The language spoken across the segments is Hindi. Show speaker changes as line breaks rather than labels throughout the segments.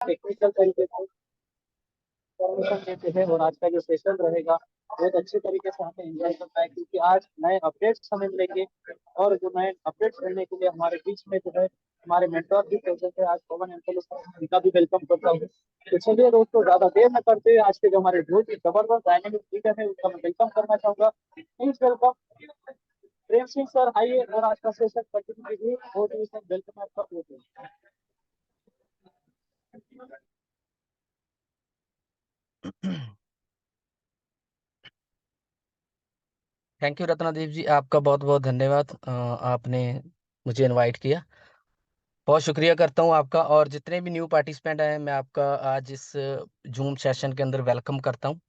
टेक्निकल तरीके से इन्फॉर्मेशन देते हैं और आज का जो सेशन रहेगा बहुत अच्छे तरीके से हमें एंजॉय करना है क्योंकि आज नए अपडेट्स हमें मिलेंगे और जो नए अपडेट्स करने के लिए हमारे बीच में जो है हमारे मेंटोर भी प्रेजेंट है। आज पवन एम्पोलो उनका भी वेलकम करता हूँ। तो चलिए दोस्तों, ज्यादा देर न करते हुए आज के जो हमारे बहुत ही जबरदस्त डायनेमिक स्पीकर है उनका मैं वेलकम करना चाहूंगा। Please welcome Prem Singh sir, आइए और आज का सेशन कंटिन्यू कीजिए। बहुत ही सर वेलकम आपका।
थैंक यू रत्नादेव जी, आपका बहुत बहुत धन्यवाद। आपने मुझे इनवाइट किया, बहुत शुक्रिया करता हूँ आपका। और जितने भी न्यू पार्टिसिपेंट हैं, मैं आपका आज इस जूम सेशन के अंदर वेलकम करता हूँ।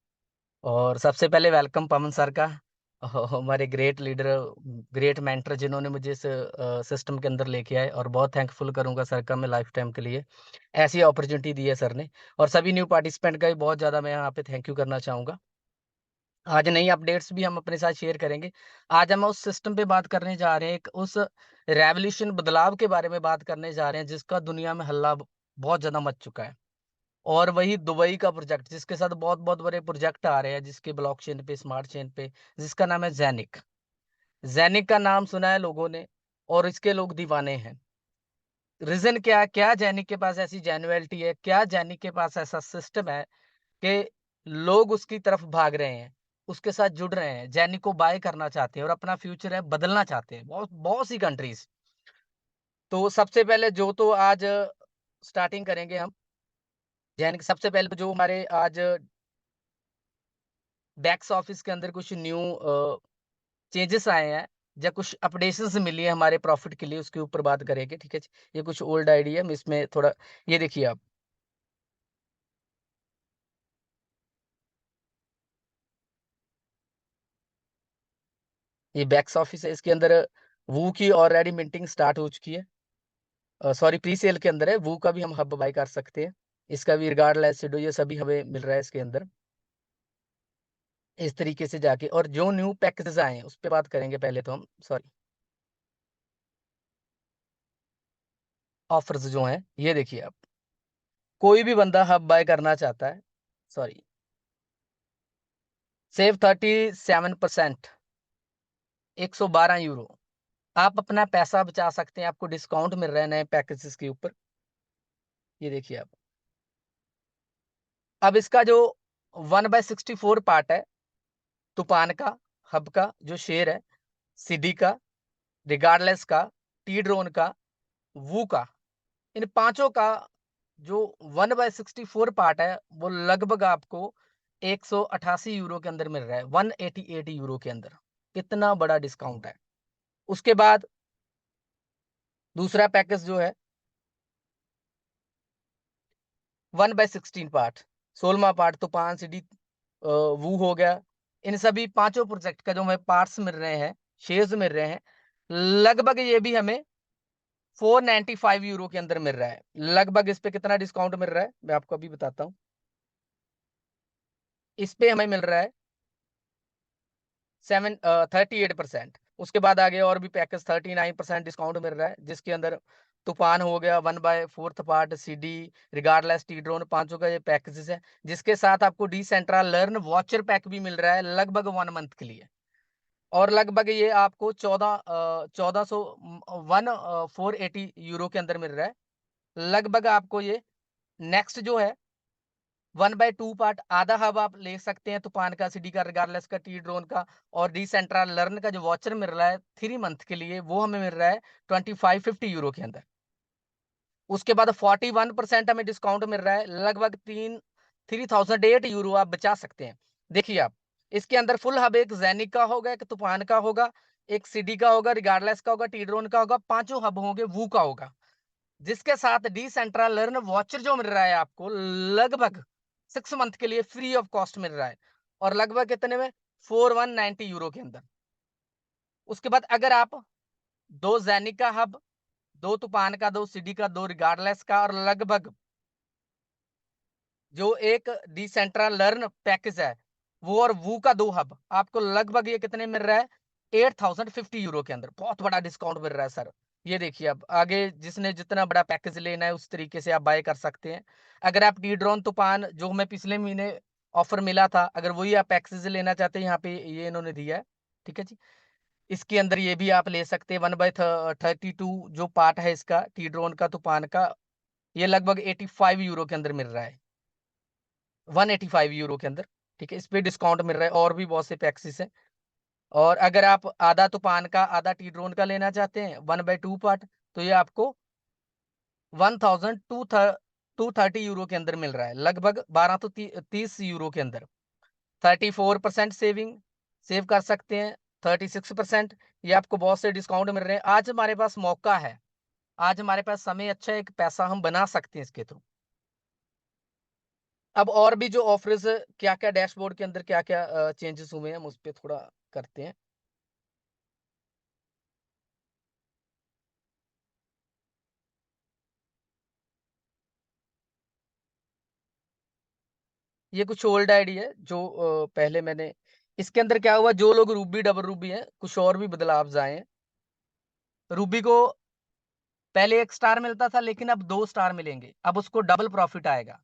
और सबसे पहले वेलकम पवन सर का, हमारे ग्रेट लीडर, ग्रेट मेंटर, जिन्होंने मुझे इस सिस्टम के अंदर लेके आए। और बहुत थैंकफुल करूंगा सर का मैं लाइफ टाइम के लिए, ऐसी अपॉर्चुनिटी दी है सर ने। और सभी न्यू पार्टिसिपेंट का भी बहुत ज़्यादा मैं यहाँ पे थैंक यू करना चाहूँगा। आज नई अपडेट्स भी हम अपने साथ शेयर करेंगे। आज हम उस सिस्टम पे बात करने जा रहे हैं, एक उस रेवोल्यूशन बदलाव के बारे में बात करने जा रहे हैं जिसका दुनिया में हल्ला बहुत ज़्यादा मच चुका है। और वही दुबई का प्रोजेक्ट, जिसके साथ बहुत-बहुत बड़े प्रोजेक्ट आ रहे हैं, जिसके ब्लॉकचेन पे, स्मार्ट चेन पे, जिसका नाम है ज़ेनिक। ज़ेनिक का नाम सुना है लोगों ने और इसके लोग दीवाने हैं। रीज़न क्या है? क्या ज़ेनिक के पास ऐसी जेन्युइनिटी है? क्या ज़ेनिक के पास ऐसा सिस्टम है कि लोग उसकी तरफ भाग रहे हैं, उसके साथ जुड़ रहे हैं, ज़ेनिक को बाय करना चाहते हैं और अपना फ्यूचर है बदलना चाहते हैं, बहुत बहुत सी कंट्रीज़। तो सबसे पहले जो तो आज स्टार्टिंग करेंगे हम, ज़ेनिक सबसे पहले तो जो हमारे आज बैक्स ऑफिस के अंदर कुछ न्यू चेंजेस आए हैं या कुछ अपडेशंस मिली है हमारे प्रॉफिट के लिए, उसके ऊपर बात करेंगे, ठीक है जी? ये कुछ ओल्ड आइडिया है, इसमें थोड़ा ये देखिए आप, ये बैक्स ऑफिस है, इसके अंदर वू की ऑलरेडी मिंटिंग स्टार्ट हो चुकी है। सॉरी, प्री सेल के अंदर है, वो का भी हम हब बाय कर सकते हैं। इसका भी रिगार्डलेस सिडो ये सभी हमें मिल रहा है इसके अंदर। इस तरीके से जाके और जो न्यू पैकेजेस आए हैं उस पे बात करेंगे पहले तो हम, सॉरी, ऑफर्स जो हैं ये देखिए आप, कोई भी बंदा हब बाय करना चाहता है, सॉरी, सेव 37%, 112 यूरो, आप अपना पैसा बचा सकते हैं, आपको डिस्काउंट मिल रहा है नए पैकेजेस के ऊपर। ये देखिए आप, अब इसका जो 1/64 पार्ट है, तूफान का, हब का जो शेयर है, सिडी का, रिगार्डलेस का, टी ड्रोन का, वू का, इन पांचों का जो 1/64 पार्ट है वो लगभग आपको 188 यूरो के अंदर मिल रहा है, 188 यूरो के अंदर। कितना बड़ा डिस्काउंट है। उसके बाद दूसरा पैकेज जो है 1/16 पार्ट, 16वां पार्ट तूफान, सिडी, वू हो गया। इन सभी पांचों प्रोजेक्ट का जो हमें पार्ट्स मिल रहे हैं, शेयर्स मिल रहे हैं, लगभग ये भी हमें 495 यूरो के अंदर मिल रहा है। लगभग इस पे कितना डिस्काउंट मिल रहा है मैं आपको अभी बताता हूँ। इस पे हमें मिल रहा है 38%। उसके बाद आगे और भी पैकेज 39% डिस्काउंट मिल रहा है, जिसके अंदर तूफान हो गया, 1/4 part, CD, regardless, T drone, पांचों का ये पैकेजेस है, जिसके साथ आपको डिसेंट्रल लर्न वॉचर पैक भी मिल रहा है लगभग 1 मंथ के लिए। और लगभग ये आपको 480 के अंदर मिल रहा है। लगभग आपको ये नेक्स्ट जो है 1/2 पार्ट, आधा हब आप ले सकते हैं तूफान का, सिडी का, रिगार्डलेस का, टी ड्रोन का। और डिसेंट्रल लर्न का जो वॉचर मिल रहा है 3 मंथ के लिए, वो हमें मिल रहा है 2550 यूरो के अंदर। उसके बाद 41% हमें डिस्काउंट मिल रहा है, लगभग 3008 यूरो आप बचा सकते हैं। देखिए आप, इसके अंदर फुल हब एक जैनिक का होगा, एक तूफान का होगा, एक सिडी का होगा, रिगार्डलेस का होगा, टी ड्रोन का होगा, पांचों हब होंगे, वू का होगा, जिसके साथ डिसेंट्रल लर्न वॉचर जो मिल रहा है आपको लगभग 6 मंथ के लिए फ्री ऑफ कॉस्ट मिल रहा है। और लगभग कितने में? 4190 यूरो के अंदर। उसके बाद अगर आप दो जैनिक का हब, दो तूफान का, दो सिडी का, दो रिगार्डलेस का और लगभग जो एक डिसेंट्रल लर्न पैकेज है वो, और वू का दो हब, आपको लगभग ये कितने मिल रहा है? 8050 यूरो के अंदर। बहुत बड़ा डिस्काउंट मिल रहा है सर। ये देखिए अब आगे जिसने जितना बड़ा पैकेज लेना है उस तरीके से आप बाय कर सकते हैं। अगर आप टी ड्रोन तूफान जो हमें पिछले महीने ऑफर मिला था, अगर वही आप पैकेज लेना चाहते हैं, यहाँ पे ये इन्होंने दिया है, ठीक है जी। इसके अंदर ये भी आप ले सकते हैं 1/32 जो पार्ट है इसका टी ड्रोन का तूफान का, ये लगभग 85 यूरो के अंदर मिल रहा है, 185 यूरो के अंदर, ठीक है। इस पे डिस्काउंट मिल रहा है और भी बहुत से पैकेजेस हैं। और अगर आप आधा तूफान का आधा टी ड्रोन का लेना चाहते हैं 1/2 पार्ट, तो ये आपको 1230 यूरो के अंदर मिल रहा है, लगभग 12 तो 30 यूरो के अंदर। 34% सेव कर सकते हैं, 36%। ये आपको बहुत से डिस्काउंट मिल रहे हैं। आज हमारे पास मौका है, आज हमारे पास समय अच्छा है, एक पैसा हम बना सकते हैं इसके थ्रू। अब और भी जो ऑफर्स क्या-क्या डैशबोर्ड के अंदर क्या-क्या चेंजेस हुए हैं, हम उस पे थोड़ा करते हैं। ये कुछ ओल्ड आईडी है जो पहले मैंने इसके अंदर क्या हुआ, जो लोग रूबी डबल रूबी हैं, कुछ और भी बदलाव आए हैं। रूबी को पहले 1 स्टार मिलता था, लेकिन अब 2 स्टार मिलेंगे। अब उसको डबल प्रॉफिट आएगा।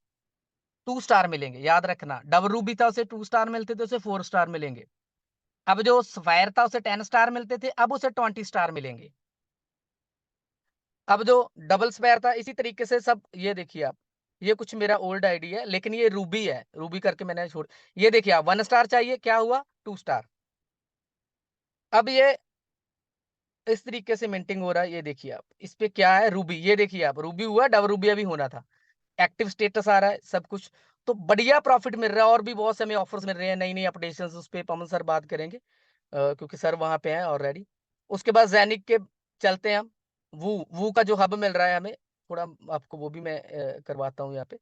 2 स्टार मिलेंगे, याद रखना। डबल रूबी था उसे 2 स्टार मिलते थे, उसे 4 स्टार मिलेंगे। अब जो सफायर था उसे 10 स्टार मिलते थे, अब उसे 20 स्टार मिलेंगे। अब जो डबल स्फेयर था इसी तरीके से सब, ये देखिए आप, ये कुछ मेरा ओल्ड आईडी है, लेकिन ये रूबी है, रूबी करके मैंने छोड़, ये देखिए आप 1 स्टार चाहिए, क्या हुआ 2 स्टार। अब ये इस तरीके से मिंटिंग हो रहा है, ये देखिए आप, इस पे क्या है रूबी, ये देखिए आप, रूबी हुआ, डबल रूबी अभी होना था, एक्टिव स्टेटस आ रहा है, सब कुछ। तो बढ़िया प्रॉफिट मिल रहा है और भी बहुत से हमें ऑफर्स मिल रहे हैं, नई नई अपडेशन उस पे पवन सर बात करेंगे, क्योंकि सर वहां पे हैं ऑलरेडी। उसके बाद जैनिक के चलते हैं हम, वू का जो हब मिल रहा है हमें, थोड़ा आपको वो भी मैं करवाता हूँ यहाँ पे।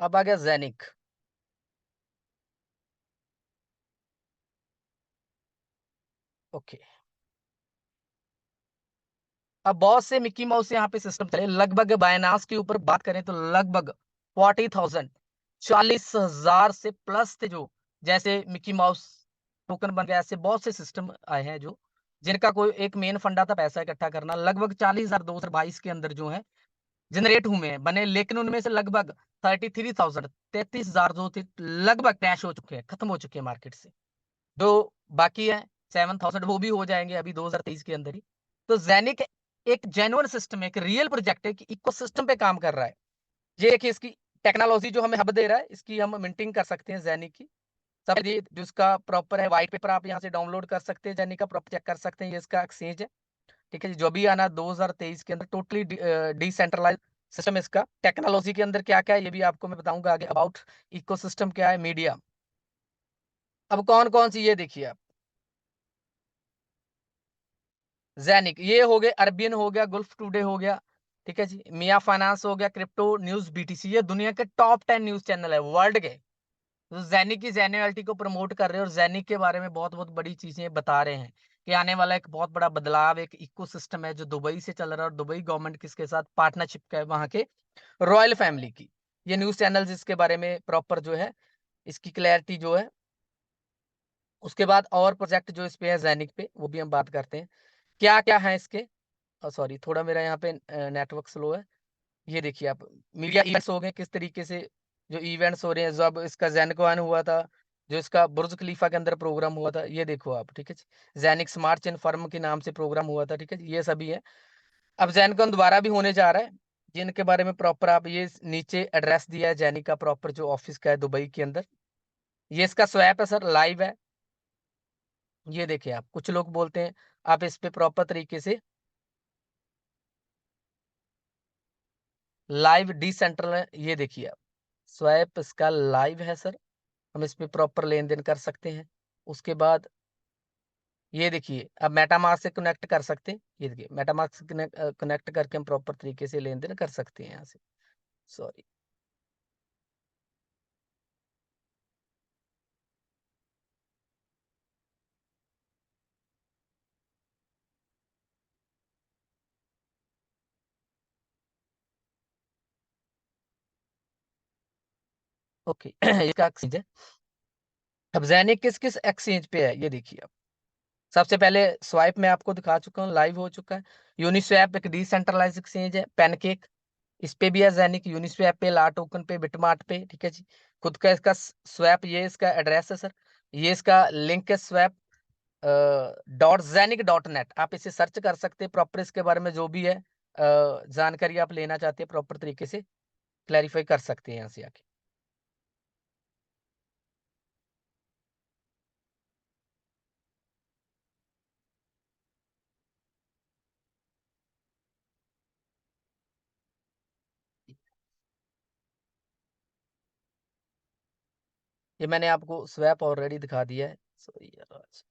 अब आ गया जैनिक। ओके, अब बहुत से मिक्की माउस यहाँ पे सिस्टम चले, लगभग बायनास के ऊपर बात करें तो लगभग 40,000, 40,000 से प्लस थे जो, जैसे मिक्की माउस टोकन बन गया, ऐसे बहुत से सिस्टम आए हैं जो, जिनका कोई एक मेन फंडा था पैसा इकट्ठा करना। लगभग 40,000 2022 के अंदर जो है जनरेट हुए हैं, बने, लेकिन उनमें से लगभग 33,000, 33,000 जो थे लगभग क्रैश हो चुके हैं, खत्म हो चुके हैं मार्केट से। जो बाकी है 7,000 वो भी हो जाएंगे अभी 2023 के अंदर ही। तो जैनिक एक जेन्युइन सिस्टम है, एक रियल प्रोजेक्ट है कि इकोसिस्टम पे काम कर रहा है। ये देखिए इसकी टेक्नोलॉजी जो हमें हब दे रहा है, इसकी हम मिंटिंग कर सकते हैं जैनिक की। सब ये जो इसका प्रॉपर है व्हाइट पेपर आप यहाँ से डाउनलोड कर सकते हैं, जैनिक का प्रॉपर चेक कर सकते हैं, ये इसका एक्सचेंज है, ठीक है जी। जो भी आना 2023 के अंदर टोटली डिसेंट्रलाइज सिस्टम, इसका टेक्नोलॉजी के अंदर क्या क्या है ये भी आपको मैं बताऊंगा आगे। अबाउट इकोसिस्टम क्या है, मीडिया। अब कौन कौन सी, ये देखिए आप, जैनिक ये हो गए, अरबियन हो गया, गुल्फ टुडे हो गया, ठीक है जी, मिया फाइनेंस हो गया, क्रिप्टो न्यूज बीटीसी, ये दुनिया के टॉप 10 न्यूज चैनल है वर्ल्ड के, तो जैनिक की जेन्युइनिटी को प्रमोट कर रहे हैं और जैनिक के बारे में बहुत बहुत बड़ी चीजें बता रहे हैं कि आने वाला एक बहुत बड़ा बदलाव, एक इकोसिस्टम है जो दुबई से चल रहा है, और दुबई गवर्नमेंट किसके साथ पार्टनरशिप का है, वहां के रॉयल फैमिली की। ये न्यूज चैनल इसके बारे में प्रॉपर जो है इसकी क्लैरिटी जो है। उसके बाद और प्रोजेक्ट जो इस पे है जैनिक पे, वो भी हम बात करते हैं क्या क्या है इसके। सॉरी, थोड़ा मेरा यहाँ पे नेटवर्क स्लो है। ये देखिए आप, मीडिया इवेंट्स हो गए किस तरीके से, जो इवेंट्स हो रहे हैं, जब इसका जैनकॉन हुआ था, जो इसका बुर्ज खलीफा के अंदर प्रोग्राम हुआ था, ये देखो आप, ठीक है जी। जैनिक स्मार्ट चेन फर्म के नाम से प्रोग्राम हुआ था, ठीक है जी, ये सभी है। अब जैनकॉन दोबारा भी होने जा रहा है, जिनके बारे में प्रॉपर आप ये नीचे एड्रेस दिया है जैनिक का प्रॉपर जो ऑफिस का है दुबई के अंदर। ये इसका स्वैप है सर, लाइव है। ये देखिए आप, कुछ लोग बोलते हैं आप इस पे प्रॉपर तरीके से लाइव डिसेंट्रल है, ये देखिए आप, स्वैप इसका लाइव है सर, हम इस पे प्रॉपर लेन-देन कर सकते हैं। उसके बाद ये देखिए, अब मेटामास्क से कनेक्ट कर सकते हैं। ये देखिए मेटामास्क से कनेक्ट करके हम प्रॉपर तरीके से लेन-देन कर सकते हैं यहाँ से। सॉरी। ओके इसका एक्सचेंज है। अब जैनिक किस किस एक्सचेंज पे है ये देखिए आप। सबसे पहले स्वाइप में आपको दिखा चुका हूँ, लाइव हो चुका है। यूनिस्वैप एक डिसेंट्रलाइज एक्सचेंज है। पैनकेक इस पे भी है जैनिक, यूनिस्वैप पे, ला टोकन पे, बिटमार्ट पे, ठीक है जी। खुद का इसका स्वैप, ये इसका एड्रेस है सर, ये इसका लिंक है स्वैप .zenic.net। आप इसे सर्च कर सकते हैं प्रॉपर, इसके बारे में जो भी है जानकारी आप लेना चाहते हैं प्रॉपर तरीके से क्लैरिफाई कर सकते हैं यहाँ से आके। ये मैंने आपको स्वैप ऑलरेडी दिखा दिया है। सॉरी यार आज।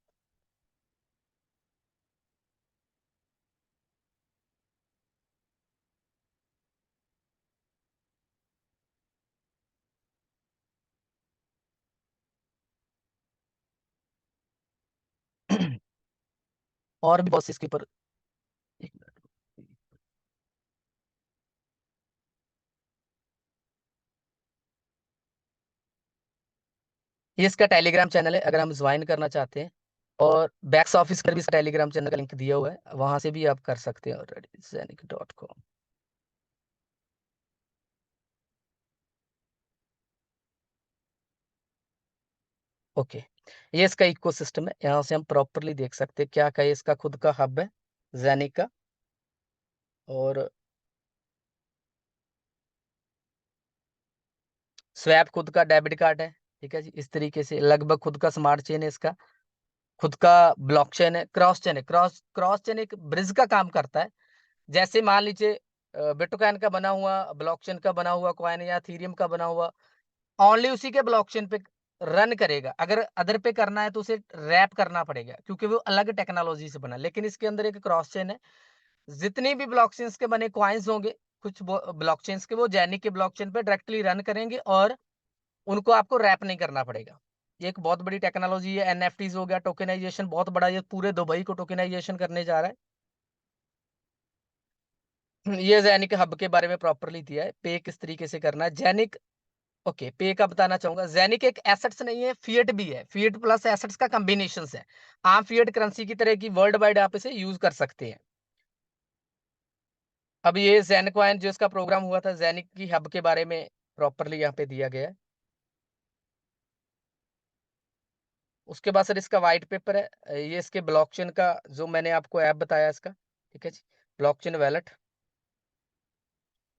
और भी बॉस इसके ऊपर। एक मिनट। ये इसका टेलीग्राम चैनल है, अगर हम ज्वाइन करना चाहते हैं। और बैक्स ऑफिस पर भी इसका टेलीग्राम चैनल का लिंक दिया हुआ है, वहां से भी आप कर सकते हैं ऑलरेडी, zenic.com। ओके, ये इसका इकोसिस्टम है, यहाँ से हम प्रॉपरली देख सकते हैं क्या क्या है। इसका खुद का हब है जैनिक का। और स्वैप खुद का डेबिट कार्ड है, ठीक है जी। इस तरीके से लगभग खुद का स्मार्ट चेन है इसका, खुद का ब्लॉकचेन है, क्रॉस चेन है। क्रॉस चेन एक ब्रिज का काम करता है। जैसे मान लीजिए बिटकॉइन का बना हुआ, ब्लॉकचेन का बना हुआ कॉइन या थीरियम का बना हुआ, ओनली उसी के ब्लॉकचेन पे रन करेगा। अगर अदर पे करना है तो उसे रैप करना पड़ेगा, क्योंकि वो अलग टेक्नोलॉजी से बना। लेकिन इसके अंदर एक क्रॉस चेन है। जितने भी ब्लॉकचेन्स के बने कॉइन्स होंगे, कुछ ब्लॉकचेन्स के, वो जैनिक के ब्लॉकचेन पे डायरेक्टली रन करेंगे और उनको आपको रैप नहीं करना पड़ेगा। ये एक बहुत बड़ी टेक्नोलॉजी है। एनएफटीज हो गया, टोकेनाइजेशन बहुत बड़ा, ये पूरे दुबई को टोकेनाइजेशन करने जा रहा है। ये जैनिक हब के बारे में प्रॉपरली दिया है, पे किस तरीके से करना है जैनिक। ओके, पे का बताना चाहूंगा। जैनिक एक एसेट्स नहीं है, फिएट भी है। फिएट प्लस एसेट्स का कॉम्बिनेशन है। आम फिएट करेंसी की तरह की वर्ल्ड वाइड आप इसे यूज कर सकते हैं। अब ये जैनकॉइन जो इसका प्रोग्राम हुआ था, जैनिक की हब के बारे में प्रॉपरली यहाँ पे दिया गया है। उसके बाद सर इसका व्हाइट पेपर है। ये इसके ब्लॉकचेन का जो मैंने आपको ऐप बताया इसका, ठीक है जी, ब्लॉकचेन वैलेट।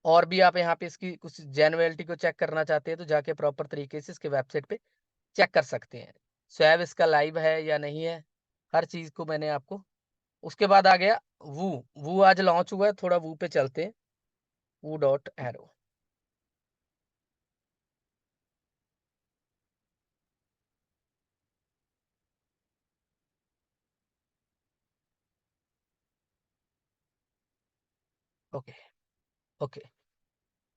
और भी आप यहाँ पे इसकी कुछ जेन्युइनिटी को चेक करना चाहते हैं तो जाके प्रॉपर तरीके से इसके वेबसाइट पे चेक कर सकते हैं। स्वैब इसका लाइव है या नहीं है, हर चीज को मैंने आपको। उसके बाद आ गया वू। वू आज लॉन्च हुआ है, थोड़ा वू पे चलते हैं। वू डॉट एरो। ओके। ओके,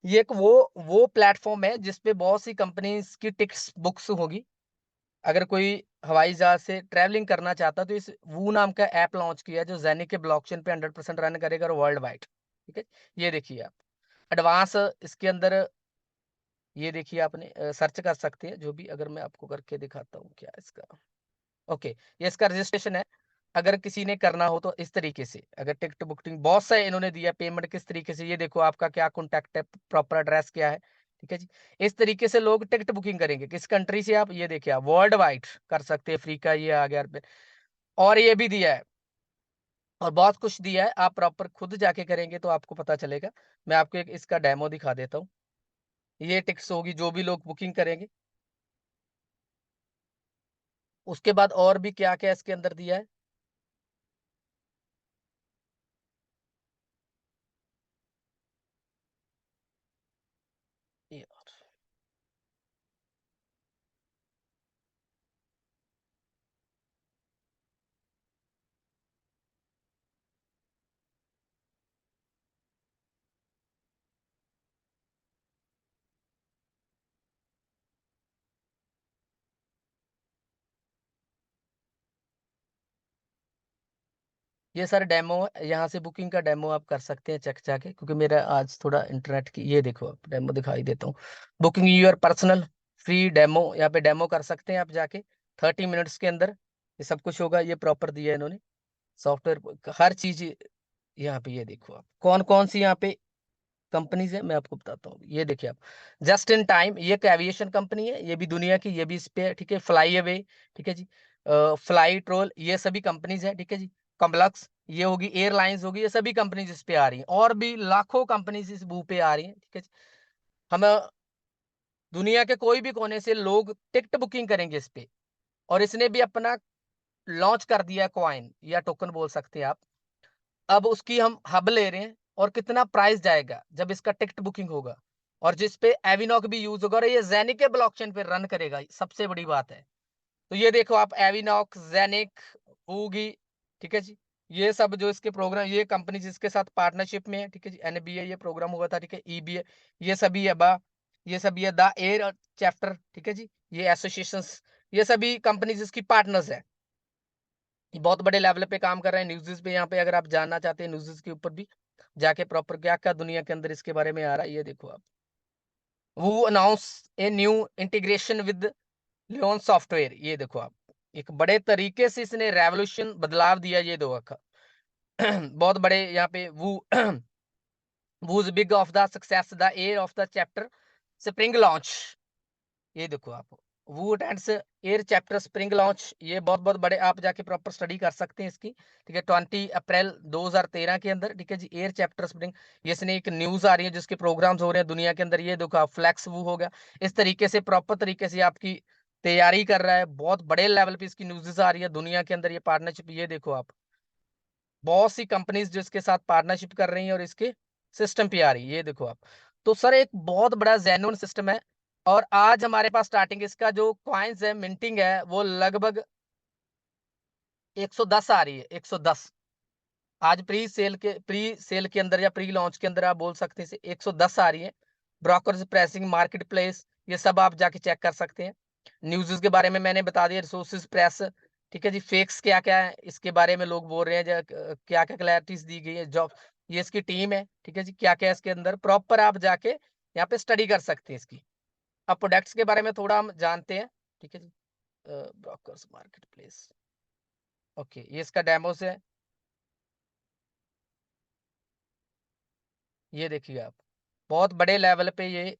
ये एक वो प्लेटफॉर्म है जिसपे बहुत सी कंपनीज की टिकट्स बुक्स होगी। अगर कोई हवाई जहाज से ट्रैवलिंग करना चाहता है तो इस वू नाम का ऐप लॉन्च किया है, जो जेनिक के ब्लॉकचेन पे 100% रन करेगा वर्ल्ड वाइड, ठीक है। ये देखिए आप एडवांस इसके अंदर, ये देखिए आपने सर्च कर सकते हैं जो भी। अगर मैं आपको करके दिखाता हूँ क्या इसका। ओके, ये इसका रजिस्ट्रेशन है। अगर किसी ने करना हो तो इस तरीके से, अगर टिकट बुकिंग बहुत सा इन्होंने दिया, पेमेंट किस तरीके से, ये देखो आपका क्या कॉन्टैक्ट है, प्रॉपर एड्रेस क्या है, ठीक है जी। इस तरीके से लोग टिकट बुकिंग करेंगे। किस कंट्री से आप, ये देखिए आप वर्ल्ड वाइड कर सकते हैं। फ्री का ये आ गया। और ये भी दिया है, और बहुत कुछ दिया है। आप प्रॉपर खुद जाके करेंगे तो आपको पता चलेगा। मैं आपको एक इसका डेमो दिखा देता हूँ। ये टिकट्स होगी जो भी लोग बुकिंग करेंगे। उसके बाद और भी क्या क्या इसके अंदर दिया है। ये ये सर डेमो है, यहाँ से बुकिंग का डेमो आप कर सकते हैं चेक जाके, क्योंकि मेरा आज थोड़ा इंटरनेट की, ये देखो आप डेमो दिखाई देता हूँ। Booking your personal free demo, यहाँ पे डेमो कर सकते हैं आप जाके 30 मिनट्स के अंदर ये सब कुछ होगा। ये प्रॉपर दिया है इन्होंने सॉफ्टवेयर, हर चीज यहाँ पे। ये देखो आप कौन कौन सी यहाँ पे कंपनीज है मैं आपको बताता हूँ। ये देखिए आप, जस्ट इन टाइम, ये एक एविएशन कंपनी है, ये भी दुनिया की, ये भी इस पे है, ठीक है। फ्लाई अवे, ठीक है जी, फ्लाई ट्रोल, ये सभी कंपनीज है, ठीक है जी। कम्प्लक्स, ये होगी एयरलाइंस होगी, ये सभी कंपनीज इस पे आ रही हैं, और भी लाखों कंपनीज इस बू पे आ रही हैं, ठीक है जी। हम दुनिया के कोई भी कोने से लोग टिकट बुकिंग करेंगे इस पे। और इसने भी अपना लॉन्च कर दिया कॉइन या टोकन बोल सकते हैं आप। अब उसकी हम हब ले रहे हैं, और कितना प्राइस जाएगा जब इसका टिकट बुकिंग होगा, और जिस पे एविनॉक भी यूज होगा, और ये जेनिक के ब्लॉकचेन पे रन करेगा, सबसे बड़ी बात है। तो ये देखो आप, एविनॉक, जेनिक, बूगी, ठीक है जी, ये सब जो इसके प्रोग्राम, ये कंपनी जिसके साथ पार्टनरशिप में है, ठीक है जी। एनबीए ये प्रोग्राम हुआ था, ठीक है। ईबीए, ये सभी है बा, ये सभी है द एयर चैप्टर, ठीक है जी। ये एसोसिएशंस, ये सभी कंपनी जिसकी पार्टनर्स है, ये बहुत बड़े लेवल पे काम कर रहे हैं। न्यूज़ पे यहाँ पे अगर आप जानना चाहते हैं न्यूज़ के ऊपर भी जाके प्रॉपर क्या क्या दुनिया के अंदर इसके बारे में आ रहा है, ये देखो आप। वो announce a new integration with Leon software, ये देखो आप, एक बड़े तरीके से इसने रेवोल्यूशन बदलाव दिया। ये दो बहुत बड़े यहाँ पे वो whose big of the success the air of the chapter spring launch, ये देखो आप, वूट and air chapter spring launch, ये बहुत बहुत बड़े, आप जाके प्रॉपर स्टडी कर सकते हैं इसकी, ठीक है। 20 अप्रैल 2013 के अंदर, ठीक है जी, एयर चैप्टर स्प्रिंग, ये इसने एक न्यूज आ रही है जिसके प्रोग्राम्स हो रहे हैं दुनिया के अंदर। ये देखो आप, फ्लैक्स वो हो गया, इस तरीके से प्रॉपर तरीके से आपकी तैयारी कर रहा है। बहुत बड़े लेवल पे इसकी न्यूज़ेस आ रही है दुनिया के अंदर, ये पार्टनरशिप, ये देखो आप, बहुत सी कंपनीज जो इसके साथ पार्टनरशिप कर रही हैं और इसके सिस्टम पे आ रही है, ये देखो आप। तो सर एक बहुत बड़ा जेन्युइन सिस्टम है। और आज हमारे पास स्टार्टिंग इसका जो कॉइन्स है, मिंटिंग है, वो लगभग 110 आ रही है, 110। आज प्री सेल के अंदर या प्री लॉन्च के अंदर आप बोल सकते हैं 110 आ रही है। ब्रोकर्स, प्रेसिंग, मार्केट प्लेस, ये सब आप जाके चेक कर सकते हैं। न्यूज़ के बारे में मैंने बता दिया, रिसोर्सेज, प्रेस, ठीक है जी। फेक्स क्या क्या है इसके बारे में लोग बोल रहे हैं, क्या क्या क्लैरिटीज दी गई है, जॉब, ये इसकी टीम है, ठीक है जी। क्या क्या इसके अंदर प्रॉपर आप जाके यहाँ पे स्टडी कर सकते हैं इसकी। अब प्रोडक्ट्स के बारे में थोड़ा हम जानते हैं, ठीक है जी। ब्रोकर्स, मार्केट प्लेस, ओके, ये इसका डेमोस है, ये देखिए आप, बहुत बड़े लेवल पे ये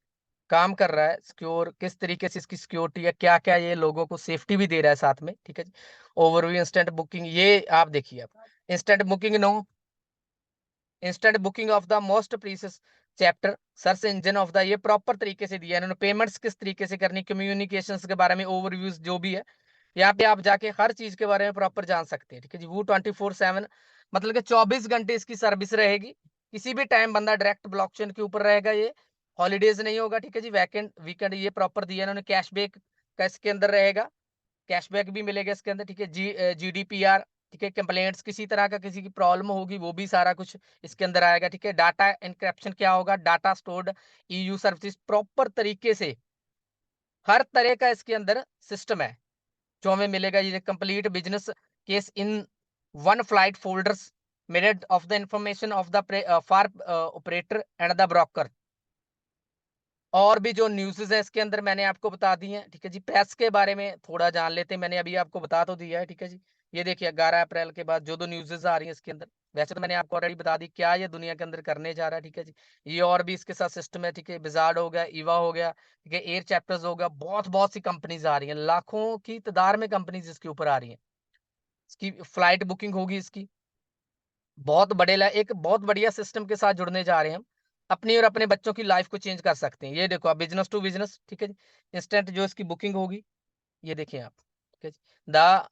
काम कर रहा है। सिक्योर, किस तरीके से इसकी सिक्योरिटी है, क्या क्या ये लोगों को सेफ्टी भी दे रहा है साथ में, ठीक है जी। ओवरव्यू, इंस्टेंट बुकिंग, ये आप देखिए आप, instant booking, no, instant booking of the most precious chapter, search engine of the, ये प्रॉपर तरीके से दिया है इन्होंने। पेमेंट्स किस तरीके से करनी, कम्युनिकेशंस के बारे में ओवरव्यूज जो भी है, यहाँ पे आप जाके हर चीज के बारे में प्रॉपर जान सकते हैं, ठीक है जी। वो 24/7, मतलब कि 24 घंटे इसकी सर्विस रहेगी। किसी भी टाइम बंदा डायरेक्ट ब्लॉकचेन के ऊपर रहेगा, ये हॉलीडेज नहीं होगा, ठीक है जी। वैकेंड, वीकेंड, ये प्रॉपर दिया इन्होंने। कैशबैक का इसके अंदर रहेगा, कैशबैक भी मिलेगा इसके अंदर, ठीक है। जीडीपीआर, ठीक है। कंप्लेंट्स, किसी तरह का किसी की प्रॉब्लम होगी वो भी सारा कुछ इसके अंदर आएगा, ठीक है। डाटा एनक्रिप्शन क्या होगा, data stored, EU service, proper तरीके से हर तरह का इसके अंदर सिस्टम है जो हमें मिलेगा। ये complete business case in one flight folders made of the information of the for operator and the broker. और भी जो न्यूज़ है इसके अंदर मैंने आपको बता दी हैं, ठीक है जी। प्रेस के बारे में थोड़ा जान लेते हैं, मैंने अभी आपको बता तो दिया है, ठीक है जी। ये देखिए 11 अप्रैल के बाद जो न्यूज़ आ रही है इसके अंदर, वैसे तो मैंने आपको ऑलरेडी बता दी क्या ये दुनिया के अंदर करने जा रहा है, ठीक है जी। ये और भी इसके साथ सिस्टम है, ठीक है। विजार्ड हो गया, ईवा हो गया, ठीक है, एयर चैप्टर्स हो गया, बहुत बहुत सी कंपनीज आ रही हैं, लाखों की तादाद में कंपनीज इसके ऊपर आ रही हैं। इसकी फ्लाइट बुकिंग होगी इसकी, बहुत बड़े एक बहुत बढ़िया सिस्टम के साथ जुड़ने जा रहे हैं हम। अपनी और अपने बच्चों की लाइफ को चेंज कर सकते हैं। ये देखो आप, बिजनेस टू बिजनेस, ठीक है जी। इंस्टेंट जो इसकी बुकिंग होगी, ये देखिए आप, ठीक है जी। The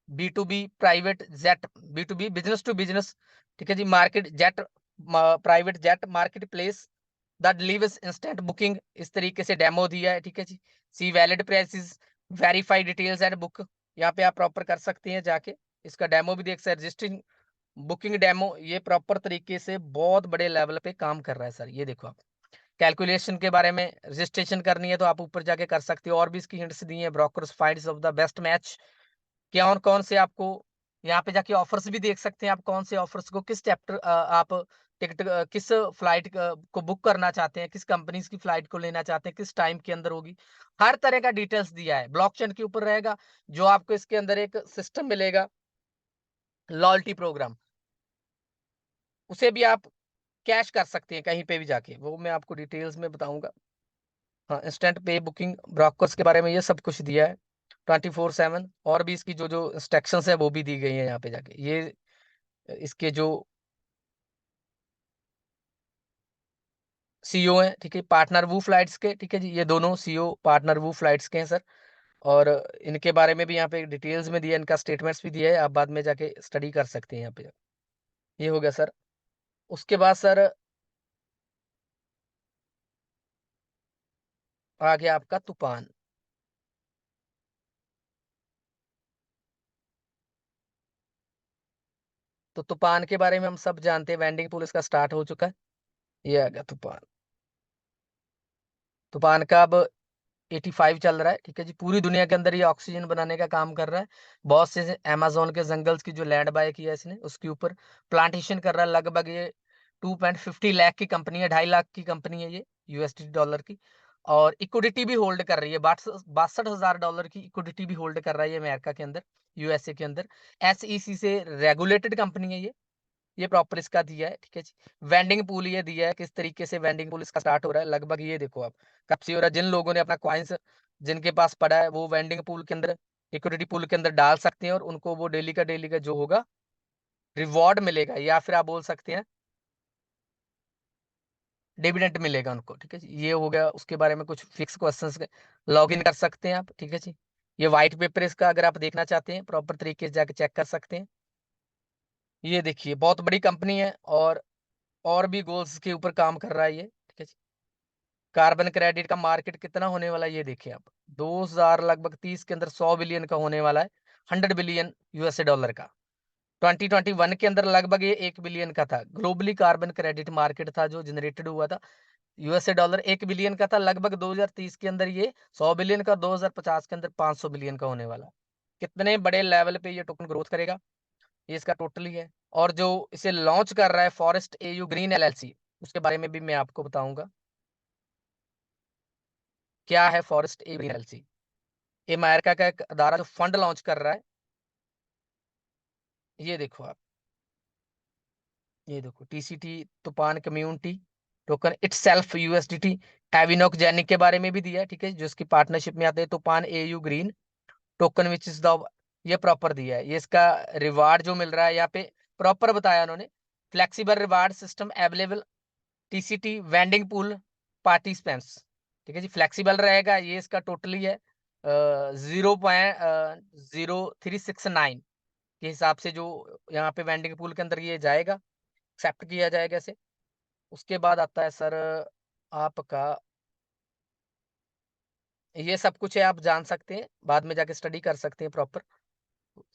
B2B private jet, B2B business to business, ठीक है जी। Market jet, private jet market place, the delivers instant booking, इस तरीके से डेमो दिया है, ठीक है जी। See valid prices, verify details and book, यहाँ पे आप प्रॉपर कर सकते हैं जाके, इसका डेमो भी देख सकते हैं। रजिस्ट्रिंग बुकिंग डेमो, ये प्रॉपर तरीके से बहुत बड़े लेवल पे काम कर रहा है सर, ये देखो आप। कैलकुलेशन के बारे में, रजिस्ट्रेशन करनी है तो आप ऊपर जाके कर सकते हो, और भी इसकी हिंट्स दी हैं। Brokers finds of the best match, क्या और कौन से आपको यहाँ पे जाके ऑफर्स भी देख सकते हैं, आप कौन से ऑफर्स को किस चैप्टर आप टिकट किस फ्लाइट को बुक करना चाहते हैं, किस कंपनी की फ्लाइट को लेना चाहते हैं, किस टाइम के अंदर होगी, हर तरह का डिटेल्स दिया है। ब्लॉकचेन के ऊपर रहेगा। जो आपको इसके अंदर एक सिस्टम मिलेगा, लॉयल्टी प्रोग्राम, उसे भी आप कैश कर सकते हैं कहीं पे भी जाके, वो मैं आपको डिटेल्स में बताऊंगा। हाँ, इंस्टेंट पे बुकिंग ब्रोकर्स के बारे में ये सब कुछ दिया है 24/7। और भी इसकी जो जो इंस्ट्रक्शंस है वो भी दी गई है यहाँ पे जाके। ये इसके जो सीईओ हैं, ठीक है, पार्टनर वू फ्लाइट्स के, ठीक है जी, ये दोनों सीईओ पार्टनर वू फ्लाइट्स के हैं सर। और इनके बारे में भी यहाँ पे डिटेल्स में दिया है, इनका स्टेटमेंट्स भी दिया है, आप बाद में जाके स्टडी कर सकते हैं यहाँ पे। ये हो गया सर। उसके बाद सर आ गया आपका तूफान। तो तूफान के बारे में हम सब जानते हैं, वेंडिंग पूल इसका स्टार्ट हो चुका है। ये आ गया तूफान। तूफान का अब 85 चल रहा है, ठीक है जी। पूरी दुनिया के अंदर ये ऑक्सीजन बनाने का काम कर रहा है। बहुत से अमेजोन के जंगल्स की जो लैंड बाय किया है इसने, उसके ऊपर प्लांटेशन कर रहा है। लगभग ये 2.50 लाख की कंपनी है, 2.5 लाख की कंपनी है ये, यूएसडी डॉलर की। और इक्विटी भी होल्ड कर रही है, 62,000 डॉलर की इक्विटी भी होल्ड कर रहा है ये अमेरिका के अंदर, यूएसए के अंदर। एसईसी से रेगुलेटेड कंपनी है ये प्रॉपर इसका दिया है, ठीक है जी। वेंडिंग पूल ये दिया है, किस तरीके से वेंडिंग पूल इसका स्टार्ट हो रहा है। लगभग ये देखो आप, कब से हो रहा है। जिन लोगों ने अपना कॉइन्स जिनके पास पड़ा है, वो वेंडिंग पूल के अंदर, इक्विटी पूल के अंदर डाल सकते हैं, और उनको वो डेली का जो होगा रिवॉर्ड मिलेगा, या फिर आप बोल सकते हैं डिविडेंड मिलेगा उनको, ठीक है जी। ये हो गया। उसके बारे में कुछ फिक्स क्वेश्चंस लॉग इन कर सकते हैं आप, ठीक है जी। ये व्हाइट पेपर इसका अगर आप देखना चाहते हैं प्रॉपर तरीके से जाके चेक कर सकते हैं। ये देखिए बहुत बड़ी कंपनी है, और भी गोल्स के ऊपर काम कर रहा है ये, ठीक है जी। कार्बन क्रेडिट का मार्केट कितना होने वाला है ये देखिए आप, 2000 लगभग 30 के अंदर 100 बिलियन का होने वाला है, 100 बिलियन यूएसए डॉलर का। 2021 के अंदर लगभग ये 1 बिलियन का था। ग्लोबली कार्बन क्रेडिट मार्केट था जो जनरेटेड हुआ था, यूएसए डॉलर 1 बिलियन का था। लगभग 2030 के अंदर ये 100 बिलियन का, 2050 के अंदर 500 बिलियन का होने वाला है। कितने बड़े लेवल पे ये टोकन ग्रोथ करेगा, ये इसका टोटली है। और जो इसे लॉन्च कर रहा है फॉरेस्ट एयू ग्रीन एलएलसी, उसके बारे में भी मैं आपको बताऊंगा क्या है फॉरेस्ट एयू ग्रीन एलएलसी। ये अमेरिका का एक अदारा जो फंड लॉन्च कर रहा है। ये देखो आप, ये देखो टीसीटी, तूफान कम्युनिटी टोकन इटसेल्फ यूएसडीटी। एविनोक जेनिक के बारे में भी दिया है, ठीक है, जो इसकी पार्टनरशिप में आते हैं। तूफान AU green token which is the, ये प्रॉपर दिया है। ये इसका रिवार्ड जो मिल रहा है यहाँ पे प्रॉपर बताया उन्होंने। Flexible reward system available, TCT vending pool participants, ठीक है जी। फ्लेक्सिबल रहेगा ये, इसका टोटली है 0.0369 के हिसाब से जो यहाँ पे वेंडिंग पूल के अंदर ये जाएगा, एक्सेप्ट किया जाएगा इसे। उसके बाद आता है सर आपका, ये सब कुछ है, आप जान सकते हैं, बाद में जाके स्टडी कर सकते हैं प्रॉपर।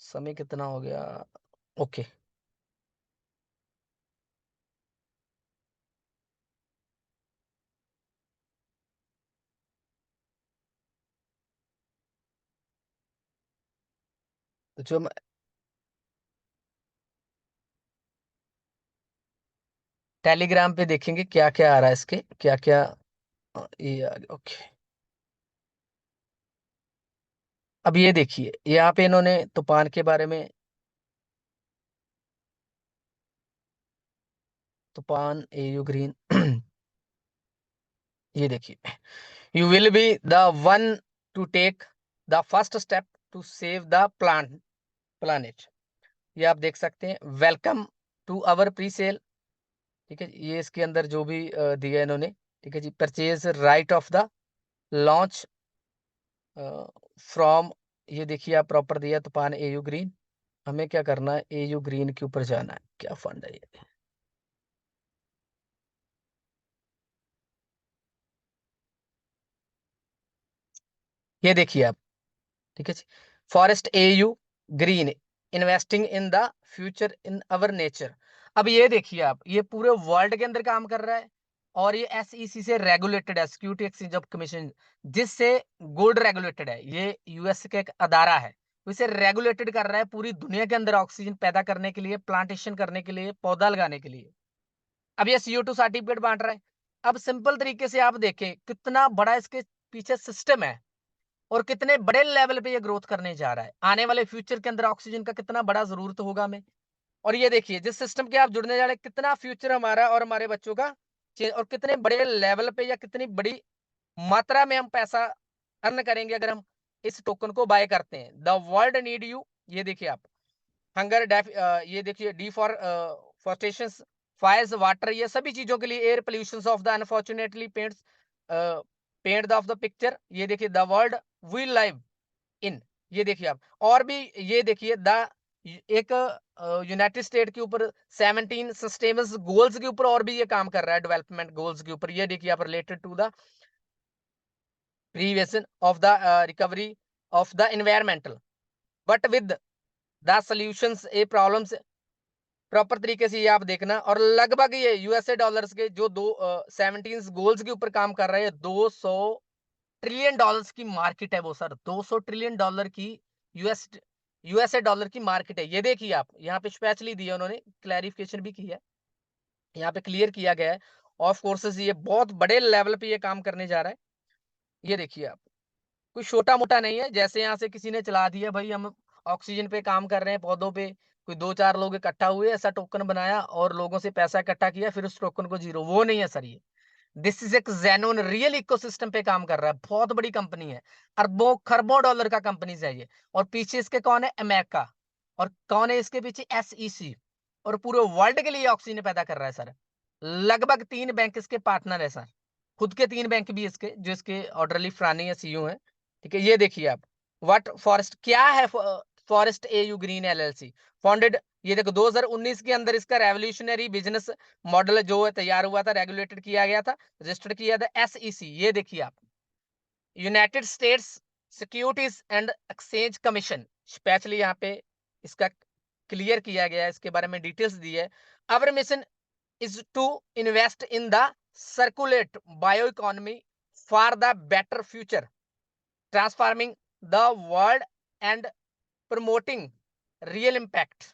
समय कितना हो गया, ओके। तो जो टेलीग्राम पे देखेंगे क्या क्या आ रहा है, इसके क्या क्या ये ओके। अब ये देखिए यहाँ पे इन्होंने तूफान के बारे में, तूफान एयू ग्रीन ये देखिए, you will be the one to take the first step to save the planet. ये आप देख सकते हैं, welcome to our pre sale, ठीक है। ये इसके अंदर जो भी दिया है इन्होंने, ठीक है जी। Purchase right of the launch from, ये देखिए आप प्रॉपर दिया तूफान एयू ग्रीन। हमें क्या करना है, एयू ग्रीन के ऊपर जाना है, क्या फंड है ये देखिए आप, ठीक है जी। Forest AU green investing in the future in our nature. अब ये देखिए आप, ये पूरे वर्ल्ड के अंदर काम कर रहा है, और ये एसईसी से रेगुलेटेड है, सिक्योरिटी एक्सचेंज ऑफ कमीशन, जिससे गोल्ड रेगुलेटेड है। ये यूएस का एक अदारा है, तो इसे रेगुलेटेड कर रहा है पूरी दुनिया के अंदर ऑक्सीजन पैदा करने के लिए, प्लांटेशन करने के लिए, पौधा लगाने के लिए। अब ये CO2 सर्टिफिकेट बांट रहा है। अब सिंपल तरीके से आप देखें कितना बड़ा इसके पीछे सिस्टम है और कितने बड़े लेवल पे ये ग्रोथ करने जा रहा है। आने वाले फ्यूचर के अंदर ऑक्सीजन का कितना बड़ा जरूरत होगा हमें। और ये देखिए जिस सिस्टम के आप जुड़ने जा रहे हैं कितना फ्यूचर हमारा और हमारे बच्चों का और कितने बड़े लेवल पे या कितनी बड़ी मात्रा में हम पैसा अर्न करेंगे अगर हम इस टोकन को बाय करते हैं। द वर्ल्ड नीड यू, ये देखिए आप, हंगर ये देखिए डिफॉरेस्टेशन, फायर्स, वाटर, ये सभी चीजों के लिए, air pollution of the unfortunately paints paint of the picture, ये देखिए the world we live in, ये देखिए आप। और भी ये देखिए द एक यूनाइटेड स्टेट के ऊपर 17 सस्टेनेबल गोल्स के ऊपर और भी ये काम कर रहा है, डेवलपमेंट गोल्स के ऊपर, ये देखिए आप, related to the prevention of the recovery of the environmental but with the solutions a problems proper तरीके से ये आप देखना। और लगभग ये यूएसए डॉलर्स के जो 17 गोल्स के ऊपर काम कर रहे हैं, 200 ट्रिलियन डॉलर्स की मार्केट है वो सर, 200 ट्रिलियन डॉलर की यूएस यूएसए डॉलर की मार्केट है। ये देखिए आप, यहाँ पे स्पेशली दिया उन्होंने, क्लैरिफिकेशन भी की है, यहाँ पे क्लियर किया गया है। ऑफ कोर्सेज ये बहुत बड़े लेवल पे ये काम करने जा रहा है। ये देखिए आप, कोई छोटा-मोटा नहीं है। जैसे यहाँ से किसी ने चला दिया भाई हम ऑक्सीजन पे काम कर रहे हैं, पौधों पे, कोई 2-4 लोग इकट्ठा हुए, ऐसा टोकन बनाया और लोगों से पैसा इकट्ठा किया, फिर उस टोकन को जीरो, वो नहीं है सर ये। दिस इज़ एक जेन्युइन रियल इकोसिस्टम पे काम कर रहा है। बहुत बड़ी कंपनी है। अरबों खरबों डॉलर का कंपनीज़ है ये। और पीछे इसके कौन है? अमेरिका। और कौन है इसके पीछे? एसईसी। और पूरे वर्ल्ड के लिए ऑक्सीजन पैदा कर रहा है सर। लगभग 3 बैंक इसके पार्टनर है सर। खुद के 3 बैंक भी इसके, जो इसके ऑर्डरली फ्रानी या सीईओ हैं। ठीक है, ये देखिए आप, व्हाट फॉरेस्ट क्या है, forest AU green LLC founded, ये देखो 2019 के अंदर इसका रेवोल्यूशनरी बिजनेस मॉडल जो है तैयार हुआ था, रेगुलेटेड किया गया था, रजिस्टर्ड किया था एसईसी। ये देखिए आप, United states securities and exchange commission, specially यहाँ पे इसका क्लियर किया गया है, इसके बारे में डिटेल्स दी है। अवर mission is to invest in the circulate bioeconomy for the better future, transforming the world and promoting real impact.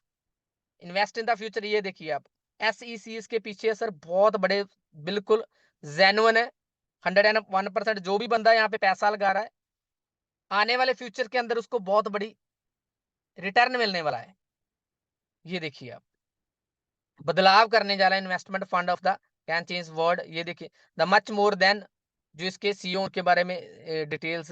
Invest in the future, ये देखिए आप, SEC इसके पीछे सर बहुत बड़े, बिल्कुल जेन्युइन है। 101% जो भी बंदा यहाँ पे पैसा लगा रहा है, आने वाले फ्यूचर के अंदर उसको बहुत बड़ी रिटर्न मिलने वाला है। ये देखिए आप, बदलाव करने जा रहा है investment fund of the can change world. ये देखिए द मच मोर देन, जो इसके सीईओ के बारे में डिटेल्स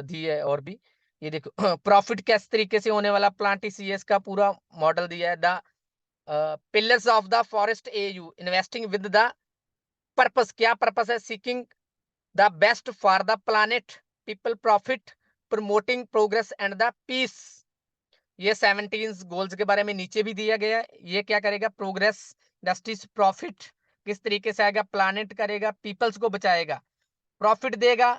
दी है। और भी ये देखो प्रॉफिट किस तरीके से होने वाला, प्लांटी सीएस का पूरा मॉडल दिया है। The pillars of the forest AU investing with the purpose, क्या पर्पस है? Seeking the best for the planet, people, profit, promoting progress and the peace. ये 17 गोल्स के बारे में नीचे भी दिया गया है। ये क्या करेगा? प्रोग्रेस, जस्टिस, प्रॉफिट किस तरीके से आएगा, प्लानेट करेगा, पीपल्स को बचाएगा, प्रॉफिट देगा,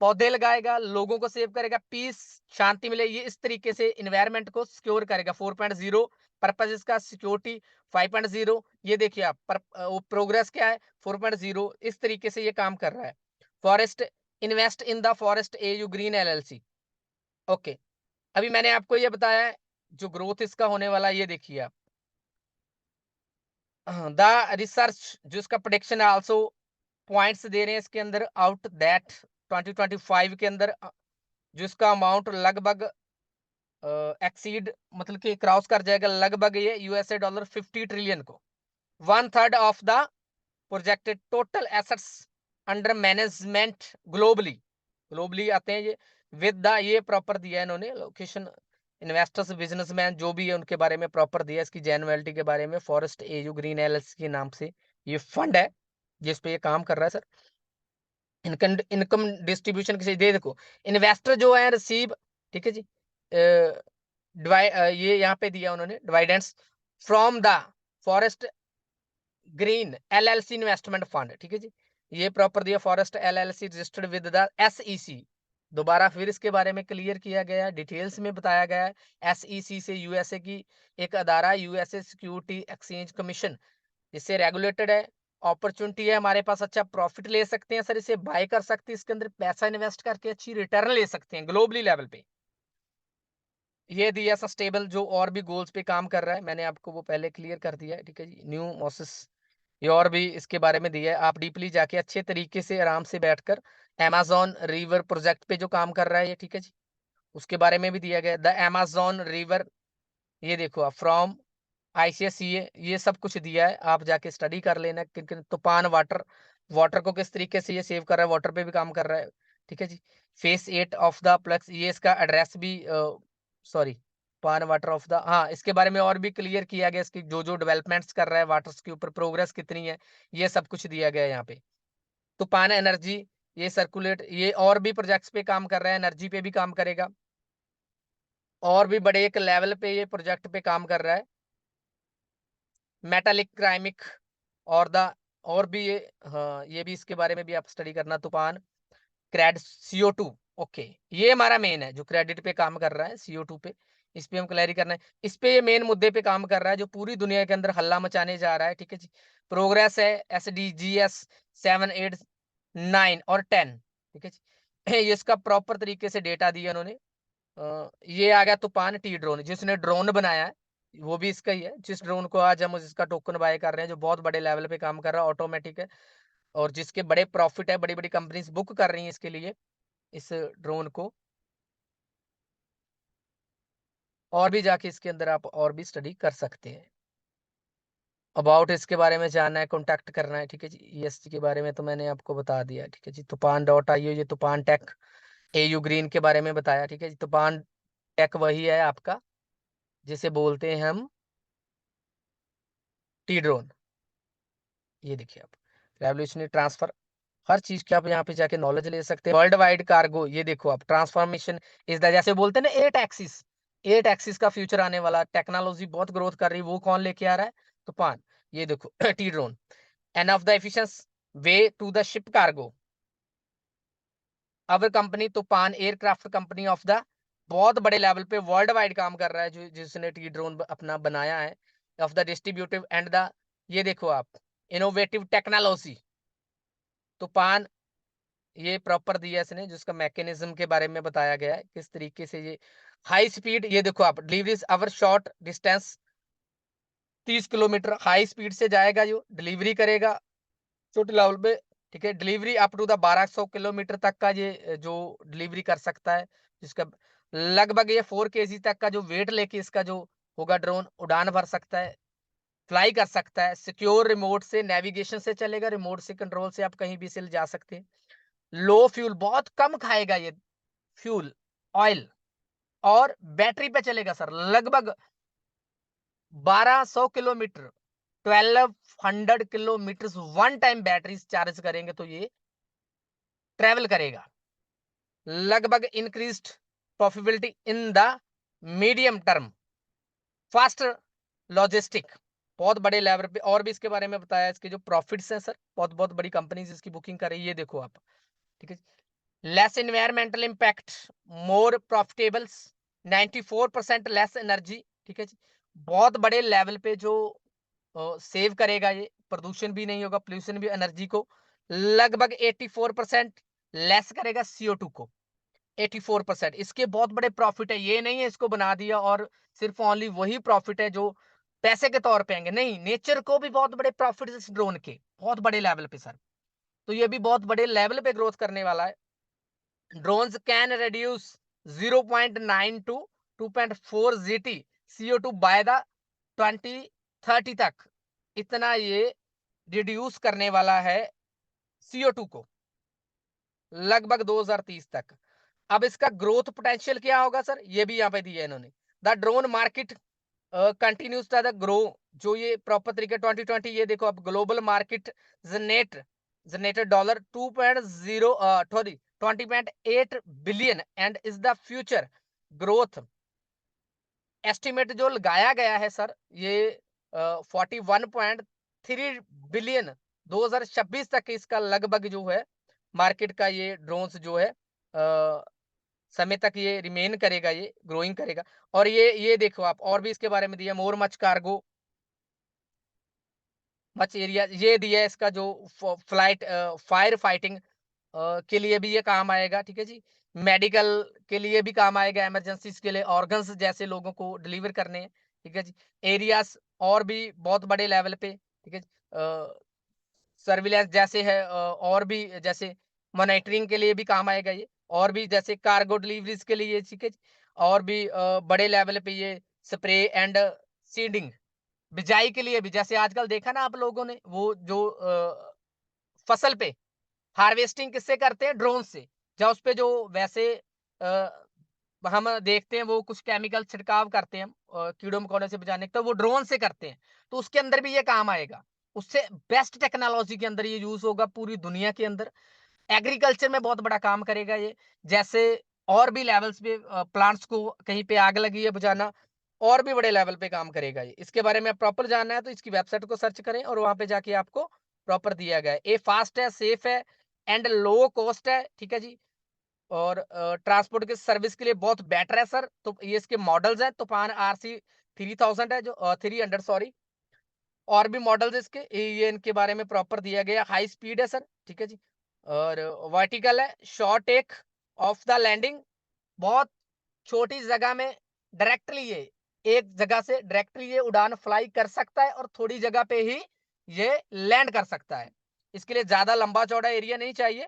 पौधे लगाएगा, लोगों को सेव करेगा, पीस, शांति मिले, ये इस तरीके से इन्वायरमेंट को सिक्योर करेगा। 4.0 पर्पस इसका सिक्योरिटी। 5.0 ये देखिए आप, प्रोग्रेस क्या है? 4.0 इस तरीके से ये काम कर रहा है। Forest, invest in the forest AU green LLC. Okay, अभी मैंने आपको ये बताया है जो ग्रोथ इसका होने वाला है। ये देखिए आप, द रिसर्च जो इसका प्रोडिक्शन है आल्सो पॉइंट्स दे रहे हैं इसके अंदर, आउट दैट 2025 के अंदर जो इसका अमाउंट लगभग एक्सीड, मतलब कि क्रॉस कर जाएगा लगभग ये यूएसए डॉलर 50 ट्रिलियन को। 1/3 of the projected total assets under management globally, globally आते हैं ये, विद द, ये प्रॉपर दिया है इन्होंने लोकेशन, इन्वेस्टर्स, बिजनेसमैन जो भी है उनके बारे में प्रॉपर दिया है, इसकी जेन्युइनिटी के बारे में। फॉरेस्ट एयू ग्रीन एलएलसी के नाम से ये फंड है जिस पे ये काम कर रहा है सर। इनकम इनकम डिस्ट्रीब्यूशन किसी दे, देखो इन्वेस्टर जो है रिसीव, ठीक है जी, ये यहाँ पे दिया उन्होंने, dividends from the forest green LLC investment fund, ठीक है जी, ये प्रॉपर दिया, forest LLC registered with the SEC. दोबारा फिर इसके बारे में क्लियर किया गया है, डिटेल्स में बताया गया है। एसईसी से यूएसए की एक अदारा, यूएसए सिक्योरिटी एक्सचेंज कमीशन, इससे रेगुलेटेड है। अपॉर्चुनिटी है हमारे पास, अच्छा प्रॉफिट ले सकते हैं सर, इसे बाय कर सकते हैं, इसके अंदर पैसा इन्वेस्ट करके अच्छी रिटर्न ले सकते हैं ग्लोबली लेवल पे। ये दिया सस्टेबल जो और भी गोल्स पे काम कर रहा है, मैंने आपको वो पहले क्लियर कर दिया है, ठीक है जी। न्यू मोसिस ये और भी इसके बारे में दिया है, आप डीपली जाके अच्छे तरीके से आराम से बैठकर अमेज़न रिवर प्रोजेक्ट पे जो काम कर रहा है ये, ठीक है जी? उसके बारे में भी दिया गया है। द अमेज़न रिवर, ये देखो आप, फ्रॉम आईसीएसईए, ये सब कुछ दिया है, आप जाके स्टडी कर लेना। किन-किन तूफ़ान वाटर, वाटर को किस तरीके से ये सेव कर रहा है, वाटर पे भी काम कर रहा है, ठीक है जी। फेज़ 8 ऑफ द प्लक्स, ये इसका एड्रेस भी सॉरी, तूफ़ान वाटर ऑफ द, हाँ, इसके बारे में और भी क्लियर किया गया, इसकी जो-जो डेवलपमेंट्स कर रहा है, वाटर्स के ऊपर प्रोग्रेस कितनी है, ये सब कुछ दिया गया है यहाँ पे। तूफ़ान एनर्जी, ये सर्कुलेट, ये और भी प्रोजेक्ट्स पे काम कर रहा है, एनर्जी पे भी काम करेगा, और भी बड़े एक लेवल पे ये प्रोजेक्ट पे काम कर रहा है। मेटालिक क्राइमिक और द, और भी ये, हाँ, ये भी इसके बारे में भी आप स्टडी करना। तूफान क्रेड CO2, ओके, ये हमारा मेन है जो क्रेडिट पे काम कर रहा है, CO2 पे, इस पे हम क्लैरी करना है। इस पे ये मेन मुद्दे पे काम कर रहा है जो पूरी दुनिया के अंदर हल्ला मचाने जा रहा है, ठीक है जी। प्रोग्रेस है SDGs 7, 8, 9 और 10, ठीक है जी। ये इसका प्रॉपर तरीके से डेटा दिया उन्होंने। ये आ गया तूफान टी ड्रोन, जिसने ड्रोन बनाया है, वो भी इसका ही है, जिस ड्रोन को आज हम इसका टोकन बाय कर रहे हैं, जो बहुत बड़े लेवल पे काम कर रहा है, ऑटोमेटिक है, और जिसके बड़े प्रॉफिट है, बड़ी-बड़ी कंपनीज बुक कर रही हैं इसके लिए, इस ड्रोन को। और भी जाके इसके अंदर आप और भी स्टडी कर सकते हैं। अबाउट इसके बारे में जानना है, कॉन्टैक्ट करना है, ठीक है जी। ESG के बारे में तो मैंने आपको बता दिया, ठीक है जी। तूफान.io, ये तूफान टेक, AU ग्रीन के बारे में बताया, ठीक है जी। तूफान टेक वही है आपका जिसे बोलते हैं हम टी ड्रोन। ये देखिए आप, रेवोल्यूशनरी ट्रांसफर, हर चीज की आप यहाँ पे जाके नॉलेज ले सकते हैं। वर्ल्ड वाइड कार्गो, ये देखो आप, ट्रांसफॉर्मेशन इज द, जैसे बोलते हैं ना 8 एक्सिस, 8 एक्सिस का फ्यूचर आने वाला, टेक्नोलॉजी बहुत ग्रोथ कर रही है, वो कौन लेके आ रहा है? तूफान। ये देखो T drone, and of the efficiency way to the ship cargo, our company Toofan aircraft company of the, बहुत बड़े लेवल पे वर्ल्ड वाइड काम कर रहा है, जो जिसने टी ड्रोन अपना बनाया है, of the distributive and the, ये देखो आप, इनोवेटिव टेक्नोलॉजी, तूफान, ये प्रॉपर दिया इसने, जिसका मैकेनिज्म के बारे में बताया गया है, किस तरीके से ये हाई स्पीड, ये देखो आप, deliveries our short distance 30 kilometre high speed से जाएगा, जो डिलीवरी करेगा छोटे लेवल पे, ठीक है। Delivery up to the 1200 kilometre तक का ये जो डिलीवरी कर सकता है, जिसका लगभग ये 4 kg तक का जो वेट लेके इसका जो होगा, ड्रोन उड़ान भर सकता है, फ्लाई कर सकता है, सिक्योर, रिमोट से नेविगेशन से चलेगा, रिमोट से कंट्रोल से आप कहीं भी से जा सकते हैं। लो फ्यूल, बहुत कम खाएगा ये फ्यूल, ऑयल, और बैटरी पे चलेगा सर, लगभग 1200 kilometre, 1200 kilometre one time battery charge करेंगे तो ये ट्रेवल करेगा। लगभग increased profitability in the medium term, faster logistic, बहुत बड़े लेवल पे, और भी इसके बारे में बताया, इसके जो प्रॉफिट्स हैं सर, बहुत बहुत बड़ी कंपनीज इसकी बुकिंग कर रही है, ये देखो आप, ठीक है। लेस इन्वायरमेंटल इम्पैक्ट, मोर प्रॉफिटेबल्स, 94% लेस एनर्जी, ठीक है जी। बहुत बड़े लेवल पे जो सेव करेगा, ये प्रदूषण भी नहीं होगा, पोल्यूशन भी, एनर्जी को लगभग 84% लेस करेगा, CO2 को 84%। इसके बहुत बड़े प्रॉफिट है, ये नहीं है इसको बना दिया और सिर्फ ओनली वही प्रॉफिट है जो पैसे के तौर पे आएंगे, नहीं, नेचर को भी बहुत बड़े प्रॉफिट इस ड्रोन के, बहुत बड़े लेवल पे सर। तो ये भी बहुत बड़े लेवल पे ग्रोथ करने वाला है। Drones can reduce 0.9 to 2.4 GT CO2 by the 2030 तक, इतना ये रिड्यूस करने वाला है CO2 को, लगभग 2030 तक। अब इसका ग्रोथ पोटेंशियल क्या होगा सर, ये भी यहाँ पे दिया है इन्होंने। The drone market continues the grow, जो ये प्रॉपर तरीके 2020, ये देखो अब, global market generated dollar 2.0 sorry 20.8 billion and is the future growth estimate जो लगाया गया है सर, ये 41.3 बिलियन 2026 तक इसका लगभग जो है मार्केट का, ये ड्रोन्स जो है समय तक ये रिमेन करेगा, ये ग्रोइंग करेगा। और ये देखो आप, और भी इसके बारे में दिया, more much cargo, much area, ये दिया है इसका जो फ्लाइट फायर फाइटिंग के लिए भी ये काम आएगा, ठीक है जी। मेडिकल के लिए भी काम आएगा, इमरजेंसीज के लिए, ऑर्गन्स जैसे लोगों को डिलीवर करने हैं, ठीक है जी। एरियाज और भी बहुत बड़े लेवल पे, ठीक है जी। सर्विलेंस जैसे है, और भी जैसे मॉनिटरिंग के लिए भी काम आएगा ये, और भी जैसे कार्गो डिलीवरीज के लिए, ठीक है, और भी बड़े लेवल पे ये स्प्रे एंड सीडिंग, बिजाई के लिए भी, जैसे आजकल देखा ना आप लोगों ने, वो जो फसल पे हार्वेस्टिंग किससे करते हैं? ड्रोन से। या उस पे जो वैसे हम देखते हैं वो कुछ केमिकल छिड़काव करते हैं हम, कीड़ों मकोड़ों से बचाने, तो वो ड्रोन से करते हैं। तो उसके अंदर भी ये काम आएगा। उससे बेस्ट टेक्नोलॉजी के अंदर ये यूज़ होगा पूरी दुनिया के अंदर। एग्रीकल्चर में बहुत बड़ा काम करेगा ये। जैसे और भी लेवल्स पे प्लांट्स को कहीं पे आग लगी है बुझाना, और भी बड़े लेवल पे काम करेगा ये। इसके बारे में प्रॉपर जानना है तो इसकी वेबसाइट को सर्च करें और वहाँ पे जाके आपको प्रॉपर दिया गया है। ये फास्ट है, सेफ है एंड लो कॉस्ट है, ठीक है जी। और ट्रांसपोर्ट के सर्विस के लिए बहुत बेटर है सर। तो ये इसके मॉडल्स हैं, तूफान आरसी 3000 है, जो 300 सॉरी, और भी मॉडल्स इसके, ये इनके बारे में प्रॉपर दिया गया। हाई स्पीड है सर, ठीक है जी। और वर्टिकल है, short take off the landing, बहुत छोटी जगह में डायरेक्टली ये एक जगह से डायरेक्टली ये उड़ान फ्लाई कर सकता है और थोड़ी जगह पे ही ये लैंड कर सकता है। इसके लिए ज्यादा लंबा चौड़ा एरिया नहीं चाहिए,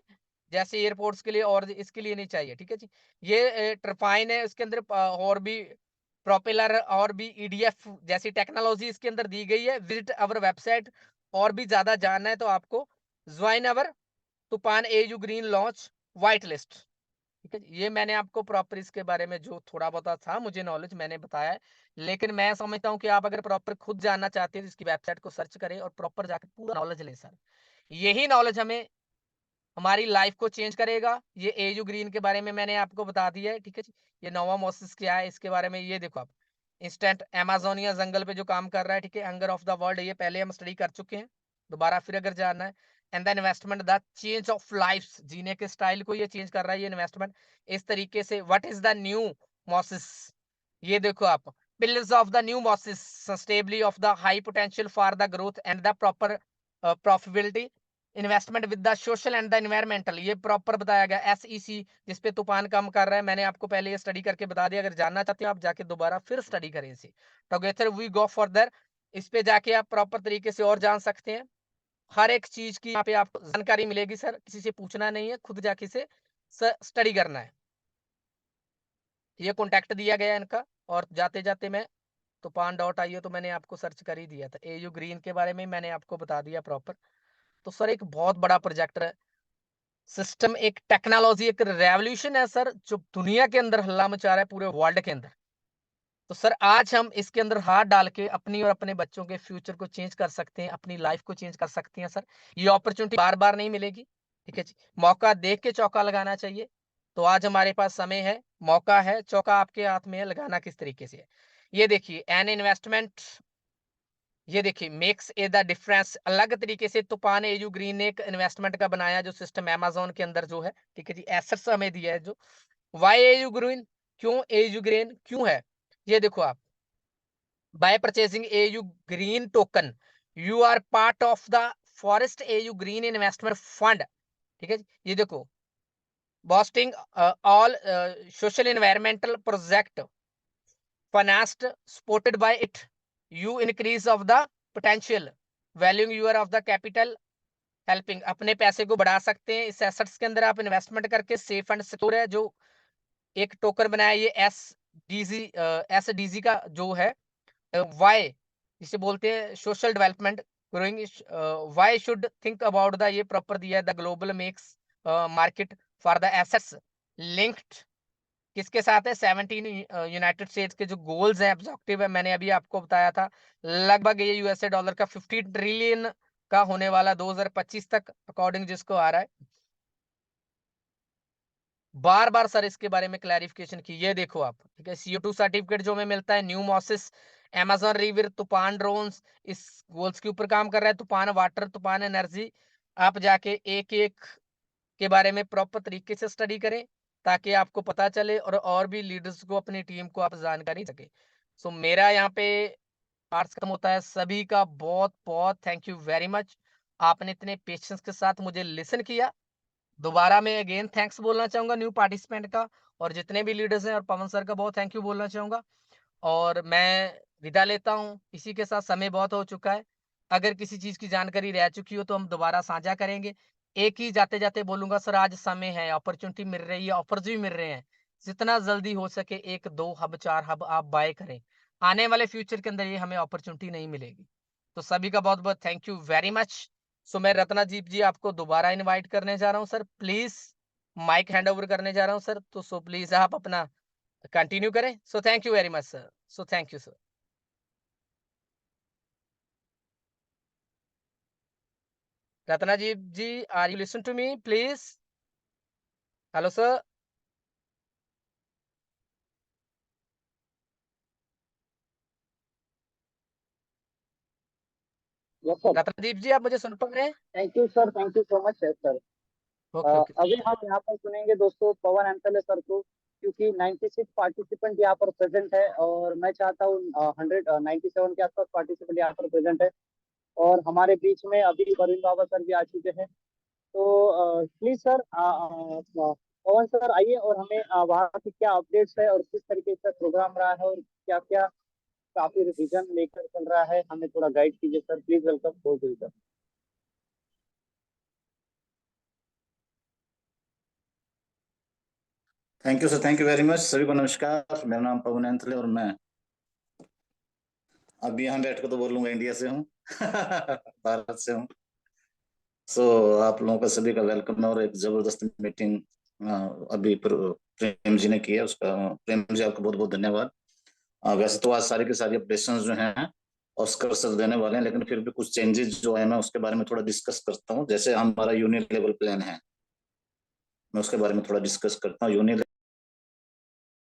जैसे एयरपोर्ट्स के लिए, और इसके लिए नहीं चाहिए, ठीक है जी। ये टरबाइन है, इसके अंदर और भी प्रोपेलर और भी ईडीएफ जैसी टेक्नोलॉजी इसके अंदर दी गई है। विजिट अवर वेबसाइट, और भी ज्यादा जानना है तो आपको ज्वाइन अवर तूफान AU green launch white list, ठीक है जी। ये मैंने आपको प्रॉपर इसके बारे में जो थोड़ा बहुत था मुझे नॉलेज मैंने बताया है। लेकिन मैं समझता हूँ कि आप अगर प्रॉपर खुद जानना चाहते हैं तो इसकी वेबसाइट को सर्च करें और प्रॉपर जाकर पूरा नॉलेज लें सर। यही नॉलेज हमें हमारी लाइफ को चेंज करेगा। ये एयू ग्रीन के बारे में मैंने आपको बता दिया है, ठीक है जी। ये नोवा मोसिस क्या है इसके बारे में ये देखो आप। इंस्टेंट अमेज़ोनिया जंगल पे जो काम कर रहा है, ठीक है। हंगर ऑफ द वर्ल्ड, ये पहले हम स्टडी कर चुके हैं। दोबारा फिर अगर जानना है। And the investment, the change of lifes, जीने के स्टाइल को ये चेंज कर रहा है ये इन्वेस्टमेंट। इस तरीके से what is the new mosis, ये देखो आप। Pillars of the new mosis, sustainability of the high potential for the growth and the proper profitability, investment with the social and the environmental, ये प्रॉपर बताया गया। एसईसी, जिस पे तूफान काम कर रहा है, मैंने आपको पहले ये स्टडी करके बता दिया। अगर जानना चाहते हो आप जाके दोबारा फिर स्टडी करें इसे। टुगेदर वी गो फर्दर, इस पे जाके आप प्रॉपर तरीके से और जान सकते हैं। हर एक चीज की यहाँ पे आपको जानकारी मिलेगी सर, किसी से पूछना नहीं है, खुद जाके से स्टडी करना है। ये कॉन्टैक्ट दिया गया है इनका। और जाते जाते मैं तूफान डॉट आई तो मैंने आपको सर्च कर ही दिया था। एयू ग्रीन के बारे में मैंने आपको बता दिया प्रॉपर। तो सर एक बहुत बड़ा प्रोजेक्ट है, सिस्टम, एक टेक्नोलॉजी, एक रेवोल्यूशन है सर, जो दुनिया के अंदर हल्ला मचा रहा है पूरे वर्ल्ड के अंदर। तो सर आज हम इसके अंदर हाथ डाल के अपनी और अपने बच्चों के फ्यूचर को चेंज कर सकते हैं, अपनी लाइफ को चेंज कर सकते हैं सर। ये अपॉर्चुनिटी बार बार नहीं मिलेगी, ठीक है जी। मौका देख के चौका लगाना चाहिए। तो आज हमारे पास समय है, मौका है, चौका आपके हाथ में है, लगाना किस तरीके से है। ये देखिए, एन इन्वेस्टमेंट, ये देखिए, मेक्स ए द डिफरेंस, अलग तरीके से तूफान एयू ग्रीन ने एक इन्वेस्टमेंट का बनाया जो सिस्टम अमेज़न के अंदर जो है, ठीक है जी। एसेट्स हमें दिया है जो। व्हाई एयू ग्रीन, क्यों एयू ग्रीन क्यों है, ये देखो आप। By purchasing AU green token, you are part of the forest AU green investment fund, ठीक है जी। ये देखो, boosting all social environmental project financed supported by it, you increase of the potential valuing your of the capital, helping, अपने पैसे को बढ़ा सकते हैं इस एसेट्स के अंदर आप इन्वेस्टमेंट करके। सेफ एंड सिक्योर है। जो एक टोकन बनाया ये एस डी जी का जो है, वाई जिसे बोलते हैं social development growing, why should think about the, ये प्रॉपर दिया है। The global makes market for the assets linked किसके साथ है? 17 यूनाइटेड स्टेट्स के जो गोल्स हैं, ऑब्जेक्टिव है, मैंने अभी आपको बताया था। लगभग ये यूएसए डॉलर का 50 ट्रिलियन का होने वाला 2025 तक, अकॉर्डिंग जिसको आ रहा है। बार बार सर इसके बारे में क्लैरिफिकेशन की, ये देखो आप, ठीक है। CO2 सर्टिफिकेट जो हमें मिलता है, न्यू मॉसिस, अमेज़न रिवर, तूफान ड्रोन्स, इस गोल्स के ऊपर काम कर रहा है। तूफान वाटर, तूफान एनर्जी, आप जाके एक एक के बारे में प्रॉपर तरीके से स्टडी करें ताकि आपको पता चले और भी लीडर्स को, अपनी टीम को आप जानकारी सके। सो मेरा यहाँ पे पार्ट्स खत्म होता है। सभी का बहुत बहुत थैंक यू वेरी मच, आपने इतने पेशेंस के साथ मुझे लिसन किया। दोबारा मैं अगेन थैंक्स बोलना चाहूंगा न्यू पार्टिसिपेंट का, और जितने भी लीडर्स हैं, और पवन सर का बहुत थैंक यू बोलना चाहूंगा। और मैं विदा लेता हूँ, इसी के साथ समय बहुत हो चुका है। अगर किसी चीज़ की जानकारी रह चुकी हो तो हम दोबारा साझा करेंगे। एक ही जाते-जाते बोलूँगा सर आज समय है, अपॉर्च्युनिटी मिल रही है, ऑफर्स भी मिल रहे हैं। जितना जल्दी हो सके 1, 2 हब, 4 हब आप बाय करें। आने वाले फ्यूचर के अंदर ये हमें अपॉर्च्युनिटी नहीं मिलेगी। तो सभी का बहुत-बहुत थैंक यू वेरी मच। सो मैं रत्नादीप जी आपको दोबारा इनवाइट करने जा रहा हूँ sir. Please mic hand over करने जा रहा हूँ सर। तो सो प्लीज़ आप अपना कंटिन्यू करें। So thank you very much sir. So thank you sir. Ratnadeep ji, are you listen to me please? Hello sir.
Yes sir.
Ratnadeep ji आप मुझे सुन पा रहे हैं?
Thank you sir, thank you so much sir.
Okay, okay
अभी
सर।
हम यहाँ पर सुनेंगे दोस्तों पवन एमथले सर को, क्योंकि 96 पार्टिसिपेंट यहाँ पर प्रेजेंट है और मैं चाहता हूँ 197 के आसपास पार्टिसिपेंट यहाँ पर प्रेजेंट है। और हमारे बीच में अभी वरुण बाबा सर भी आ चुके हैं। तो प्लीज सर, पवन सर आइए और हमें वहाँ की क्या अपडेट्स है और किस तरीके से प्रोग्राम रहा है और क्या क्या काफी रिवीजन लेकर चल रहा है, हमें थोड़ा गाइड कीजिए सर, प्लीज वेलकम बोल दीजिए sir.
Thank you sir, thank you very much. सभी को नमस्कार। मेरा नाम पवन एंथले और मैं अभी यहाँ बैठ कर तो बोलूंगा इंडिया से हूँ भारत से हूँ। सो आप लोगों का सभी का वेलकम है और एक जबरदस्त मीटिंग अभी प्रेम जी ने की है, उसका प्रेम जी आपका बहुत बहुत धन्यवाद। वैसे तो आज सारी की सारी अपडेशन जो हैं ऑस्कर सर देने वाले हैं, लेकिन फिर भी कुछ चेंजेस जो है मैं उसके बारे में थोड़ा डिस्कस करता हूँ। जैसे हमारा यूनियन लेवल प्लान है, मैं उसके बारे में थोड़ा डिस्कस करता हूँ। यूनियन